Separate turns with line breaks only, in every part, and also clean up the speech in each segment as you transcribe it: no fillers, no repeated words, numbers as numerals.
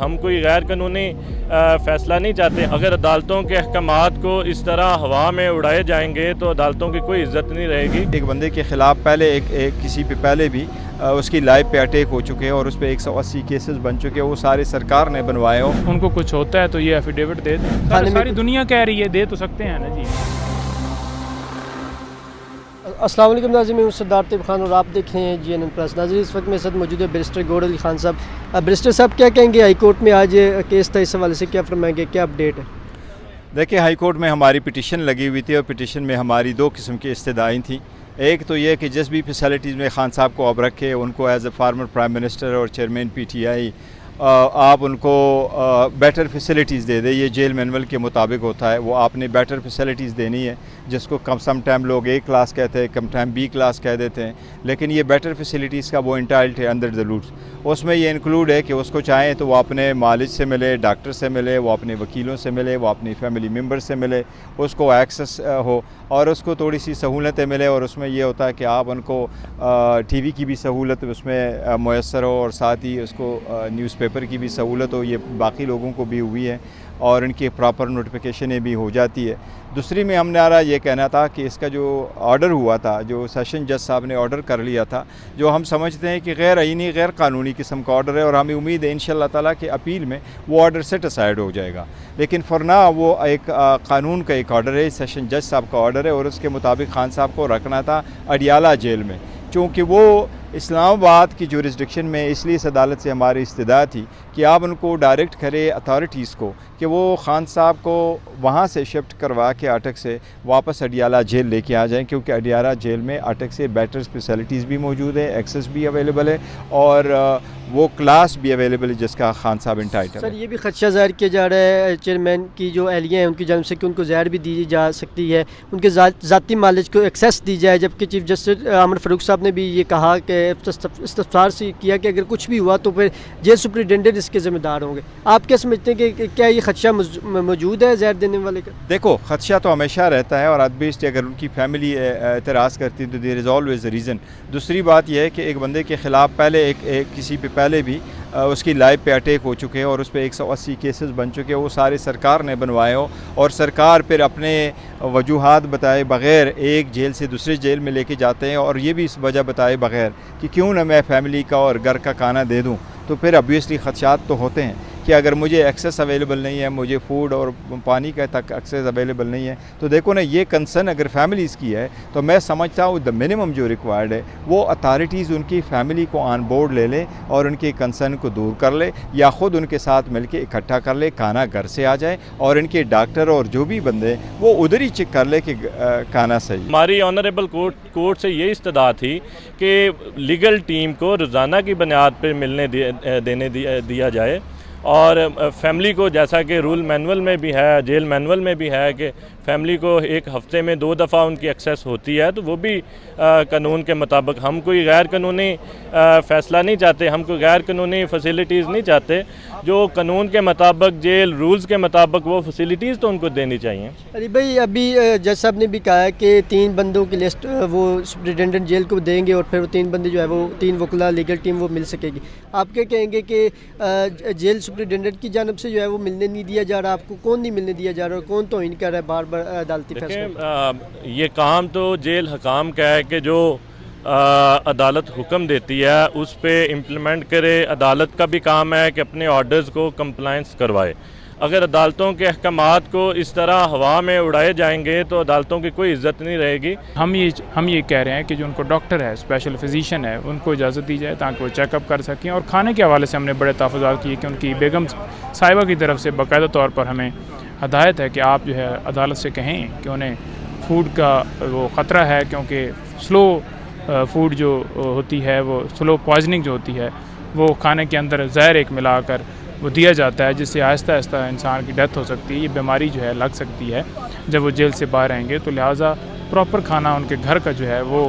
हम कोई गैर कानूनी फ़ैसला नहीं चाहते। अगर अदालतों के अहकामात को इस तरह हवा में उड़ाए जाएंगे तो अदालतों की कोई इज़्ज़त नहीं रहेगी।
एक बंदे के ख़िलाफ़ पहले किसी पे पहले भी उसकी लाइफ पे अटैक हो चुके हैं और उस पर 180 केसेस बन चुके हैं। वो सारे सरकार ने बनवाए हो।
उनको कुछ होता है तो ये एफिडेविट दे दें। सारी दुनिया कह रही है, दे तो सकते हैं ना जी।
अस्सलाम वालेकुम नाज़रीन, मैं सरदार तैयब खान और आप देख रहे हैं GNN प्लस। नाज़रीन, इस वक्त मेरे साथ मौजूद है बैरिस्टर गौहर अली खान साहब। बैरिस्टर साहब, क्या कहेंगे? हाई कोर्ट में आज केस था, इस हवाले से क्या फरमाएंगे, क्या अपडेट है?
देखिए, हाई कोर्ट में हमारी पिटिशन लगी हुई थी और पिटिशन में हमारी दो किस्म की इस्तदाएँ थी। एक तो ये कि जिस भी फैसिलिटीज़ में खान साहब को अब रखे, उनको as a former prime minister और चेयरमैन PTI आप उनको बेटर फैसिलिटीज़ दे दें। ये जेल मैनुअल के मुताबिक होता है, वो आपने बेटर फैसिलिटीज़ देनी है, जिसको सम टाइम लोग A क्लास कहते हैं, कम टाइम B क्लास कह देते हैं, लेकिन ये बेटर फैसिलिटीज़ का वो इंटाइल्ड है अंडर द रूल्स। उसमें ये इंक्लूड है कि उसको चाहें तो वो अपने मालिज से मिले, डॉक्टर से मिले, वो अपने वकीलों से मिले, वो अपनी फैमिली मेम्बर से मिले, उसको एक्सेस हो और उसको थोड़ी सी सहूलतें मिले। और उसमें ये होता है कि आप उनको TV की भी सहूलत उसमें मैसर हो और साथ ही उसको न्यूज़पेपर की भी सहूलत हो। ये बाकी लोगों को भी हुई है और इनकी प्रॉपर नोटिफिकेशनें भी हो जाती है। दूसरी में हमने ये कहना था कि इसका जो ऑर्डर हुआ था, जो सेशन जज साहब ने ऑर्डर कर लिया था, जो हम समझते हैं कि गैर आईनी गैर कानूनी किस्म का ऑर्डर है और हमें उम्मीद है इंशाअल्लाह ताला कि अपील में वो ऑर्डर सेट असाइड हो जाएगा। लेकिन फॉर नाउ वो एक कानून का एक ऑर्डर है, सेशन जज साहब का ऑर्डर है और उसके मुताबिक खान साहब को रखना था अडियाला जेल में, चूँकि वो इस्लामाबाद की जुरिस्डिक्शन में। इसलिए इस अदालत से हमारी इस्तदा थी कि आप उनको डायरेक्ट करें अथॉरिटीज़ को कि वो खान साहब को वहाँ से शिफ्ट करवा के अटक से वापस अडियाला जेल लेके आ जाएं, क्योंकि अडियाला जेल में अटक से बेटर फैसिलिटीज़ भी मौजूद है, एक्सेस भी अवेलेबल है और वो क्लास भी अवेलेबल है जिसका खान साहब इंटाइटल है।
सर, ये भी खदशा ज़ाहिर किया जा रहा है चेयरमैन की जो एहलिया हैं उनकी जानब से कि उनको ज़हर भी दी जा सकती है, उनके ज़ाती मालिज को एक्सेस दी जाए, जबकि चीफ जस्टिस आमर फ़ारूक साहब ने भी ये कहा कि इस्तफ़सार से किया कि अगर कुछ भी हुआ तो फिर जेल सुपरिटेंडेंट इसके ज़िम्मेदार होंगे। आप क्या समझते हैं कि क्या ये खदशा मौजूद है जहर देने वाले का?
देखो, खदशा तो हमेशा रहता है और एटलीस्ट अगर उनकी फैमिली एतराज़ करती है तो there is always a reason. दूसरी बात यह है कि एक बंदे के ख़िलाफ़ पहले किसी पे पहले भी उसकी लाइफ पे अटैक हो चुके हैं और उस पर 180 केसेस बन चुके हैं। वो सारे सरकार ने बनवाए हो और सरकार फिर अपने वजूहात बताए बग़ैर एक जेल से दूसरे जेल में लेके जाते हैं और ये भी इस वजह बताए बग़ैर कि क्यों ना मैं फ़ैमिली का और घर का खाना दे दूँ। तो फिर ऑब्वियसली ख़दशात तो होते हैं कि अगर मुझे एक्सेस अवेलेबल नहीं है, मुझे फूड और पानी का तक एक्सेस अवेलेबल नहीं है, तो देखो ना, ये कंसर्न अगर फैमिलीज़ की है तो मैं समझता हूँ द मिनिमम जो रिक्वायर्ड है वो अथॉरिटीज़ उनकी फैमिली को ऑन बोर्ड ले ले और उनके कंसर्न को दूर कर ले या ख़ुद उनके साथ मिलकर इकट्ठा कर ले, खाना घर से आ जाए और इनके डॉक्टर और जो भी बंदे वो उधर ही चेक कर ले कि खाना सही।
हमारी ऑनरेबल कोर्ट से ये इस्तदा थी कि लीगल टीम को रोज़ाना की बुनियाद पर मिलने दिया जाए और फैमिली को, जैसा कि रूल मैनुअल में भी है, जेल मैनुअल में भी है कि फैमिली को एक हफ़्ते में 2 दफ़ा उनकी एक्सेस होती है, तो वो भी कानून के मुताबिक। हम कोई गैर कानूनी फ़ैसला नहीं चाहते, हम कोई गैर कानूनी फैसिलिटीज़ नहीं चाहते। जो कानून के मुताबिक, जेल रूल्स के मुताबिक वो फैसिलिटीज़ तो उनको देनी चाहिए।
अरे भाई, अभी जज साहब ने भी कहा है कि 3 बंदों की लिस्ट वो सुपरिटेंडेंट जेल को देंगे और फिर वो 3 बंदे जो है वो 3 वकला लीगल टीम वो मिल सकेगी। आप क्या कहेंगे कि जेल सुपरिटेंडेंट की जानब से जो है वो मिलने नहीं दिया जा रहा? आपको कौन नहीं मिलने दिया जा रहा और कौन तौहीन कर रहा है बार बार अदालती फैसले?
ये काम तो जेल हकाम का है कि जो अदालत हुक्म देती है उस पे इम्प्लीमेंट करे। अदालत का भी काम है कि अपने ऑर्डर्स को कंप्लाइंस करवाए। अगर अदालतों के अहकामात को इस तरह हवा में उड़ाए जाएंगे तो अदालतों की कोई इज़्ज़त नहीं रहेगी।
हम ये कह रहे हैं कि जो उनको डॉक्टर है, स्पेशल फिजिशियन है, उनको इजाज़त दी जाए ताकि वो चेकअप कर सकें। और खाने के हवाले से हमने बड़े तहफ़्फ़ुज़ात किए कि उनकी बेगम साहिबा की तरफ से बाकायदा तौर पर हमें हदायत है कि आप जो है अदालत से कहें कि उन्हें फ़ूड का वो ख़तरा है, क्योंकि स्लो फूड जो होती है, वो स्लो पॉइजनिंग जो होती है, वो खाने के अंदर जहर एक मिलाकर वो दिया जाता है, जिससे आहिस्ता आहिस्ता इंसान की डेथ हो सकती है। ये बीमारी जो है लग सकती है जब वो जेल से बाहर आएंगे। तो लिहाजा प्रॉपर खाना उनके घर का जो है वो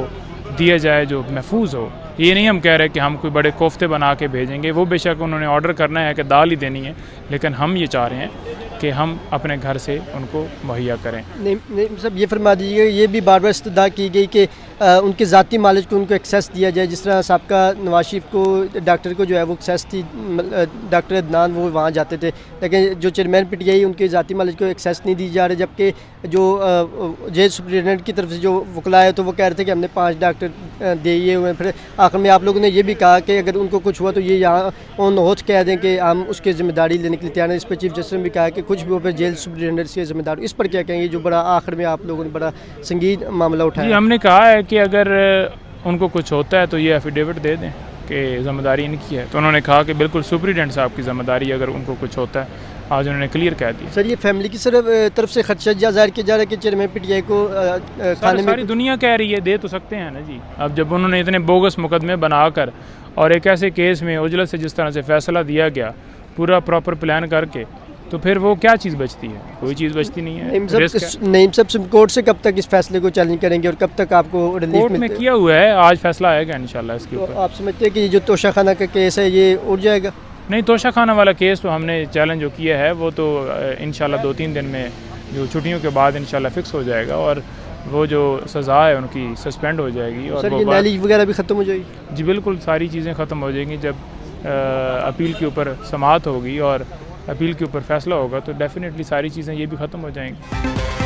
दिया जाए जो महफूज हो। ये नहीं हम कह रहे कि हम कोई बड़े कोफ्ते बना के भेजेंगे, वो बेशक उन्होंने ऑर्डर करना है कि दाल ही देनी है, लेकिन हम ये चाह रहे हैं कि हम अपने घर से उनको मुहैया करें।
नहीं सब ये फरमा दीजिएगा, ये भी बार बार इस्तदा की गई कि उनके ज़ाती मालिज को उनको एक्सेस दिया जाए। जिस तरह सबका नवाज शरीफ को डॉक्टर को जो है वो एक्सेस थी, डॉक्टर अदनान वो वहाँ जाते थे, लेकिन जो चेयरमैन पीटीआई उनके ज़ाती मालिज को एक्सेस नहीं दी जा रही। जबकि जो जेल सुप्रिटेंडेंट की तरफ से जो वकला है तो वो कह रहे थे कि हमने 5 डॉक्टर दिए हुए हैं। फिर आखिर में आप लोगों ने ये भी कहा कि अगर उनको कुछ हुआ तो ये यहाँ ऑन होच कह दें कि हम उसकी ज़िम्मेदारी लेने के लिए तैयार हैं। इस पर चीफ जस्टिस ने भी कहा कि कुछ भी हो पर जेल सुप्रिटेंडेंट की जिम्मेदारी। इस पर क्या कहेंगे जो बड़ा आखिर में आप लोगों ने बड़ा संगीन मामला
जी,
उठाया?
हमने कहा है कि अगर उनको कुछ होता है तो ये एफिडेविट दे दें कि ज़िम्मेदारी इनकी है। तो उन्होंने कहा कि बिल्कुल सुपरिटेंडेंट साहब की ज़िम्मेदारी अगर उनको कुछ होता है। आज उन्होंने क्लियर कह दिया।
सर, ये फैमिली की तरफ से खदशा जाहिर किया जा रहा है कि चेयरमैन पीटीआई को खाने में
सारी दुनिया कह रही है, दे तो सकते हैं ना जी। अब जब उन्होंने इतने बोगस मुकदमे बनाकर और एक ऐसे केस में उजलत से जिस तरह से फ़ैसला दिया गया पूरा प्रॉपर प्लान करके, तो फिर वो क्या चीज़ बचती है? कोई चीज़ बचती नहीं है।
नईम साहब सुप्रीम कोर्ट से कब तक इस फैसले को चैलेंज करेंगे और कब तक आपको रिलीफ
कोर्ट में किया हुआ है, आज फैसला आएगा इंशाल्लाह इसके
तो
ऊपर।
आप समझते हैं कि ये जो तोशाखाना का केस है ये उठ जाएगा?
नहीं, तोशा खाना वाला केस तो हमने चैलेंज जो किया है वो तो इंशाल्लाह 2-3 दिन में जो छुट्टियों के बाद इंशाल्लाह फिक्स हो जाएगा और वो जो सज़ा है उनकी सस्पेंड हो जाएगी। और
सर, ये नालिश वगैरह भी ख़त्म हो जाएगी?
जी बिल्कुल, सारी चीज़ें ख़त्म हो जाएंगी। जब अपील के ऊपर समाअत होगी और अपील के ऊपर फ़ैसला होगा तो डेफिनेटली सारी चीज़ें ये भी ख़त्म हो जाएंगी।